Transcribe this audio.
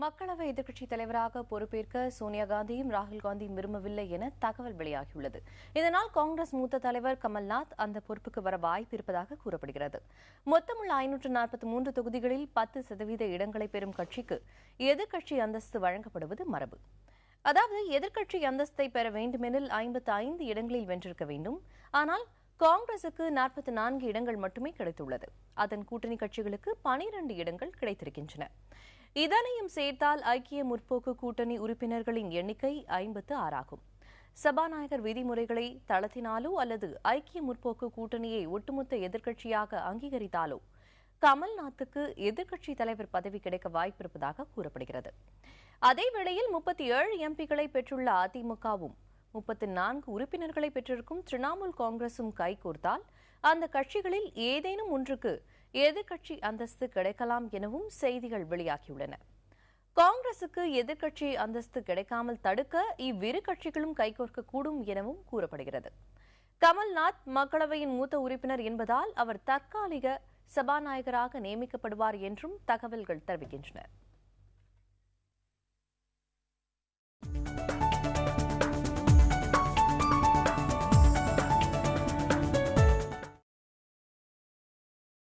மக்களவை எதிர்க்கட்சித் தலைவராக பொறுப்பேற்க சோனியா காந்தியும் ராகுல் காந்தியும் விரும்பவில்லை என தகவல் வெளியாகியுள்ளது. இதனால் காங்கிரஸ் மூத்த தலைவர் கமல்நாத் அந்த பொறுப்புக்கு வர வாய்ப்பு இருப்பதாக கூறப்படுகிறது. மொத்தமுள்ள 543 தொகுதிகளில் 10% இடங்களை பெறும் கட்சிக்கு எதிர்க்கட்சி அந்தஸ்து வழங்கப்படுவது மரபு. அதாவது எதிர்க்கட்சி அந்தஸ்தை பெற வேண்டுமெனில் 55 இடங்களில் வென்றிருக்க வேண்டும். ஆனால் காங்கிரசுக்கு 44 இடங்கள் மட்டுமே கிடைத்துள்ளது. அதன் கூட்டணி கட்சிகளுக்கு 12 இடங்கள் கிடைத்திருக்கின்றன. இதனையும் சேர்த்தால் ஐக்கிய முற்போக்கு கூட்டணி உறுப்பினர்களின் எண்ணிக்கை 56 ஆகும். சபாநாயகர் விதிமுறைகளை தளர்த்தினாலோ அல்லது ஐக்கிய முற்போக்கு கூட்டணியை ஒட்டுமொத்த எதிர்க்கட்சியாக அங்கீகரித்தாலோ கமல்நாத்துக்கு எதிர்க்கட்சி தலைவர் பதவி கிடைக்க வாய்ப்பிருப்பதாக கூறப்படுகிறது. அதேவேளையில் 37 எம்பிக்களை பெற்றுள்ள அதிமுகவும் 34 உறுப்பினர்களை பெற்றிருக்கும் திரிணாமுல் காங்கிரசும் கைகோர்த்தால் அந்த கட்சிகளில் ஏதேனும் ஒன்றுக்கு எதிர்க்கட்சி அந்தஸ்து கிடைக்கலாம் எனவும் செய்திகள் வெளியாகியுள்ளன. காங்கிரசுக்கு எதிர்க்கட்சி அந்தஸ்து கிடைக்காமல் தடுக்க இவ்விரு கட்சிகளும் கைகோர்க்கக்கூடும் எனவும் கூறப்படுகிறது. கமல்நாத் மக்களவையின் மூத்த உறுப்பினர் என்பதால் அவர் தற்காலிக சபாநாயகராக நியமிக்கப்படுவார் என்றும் தகவல்கள் தெரிவிக்கின்றன.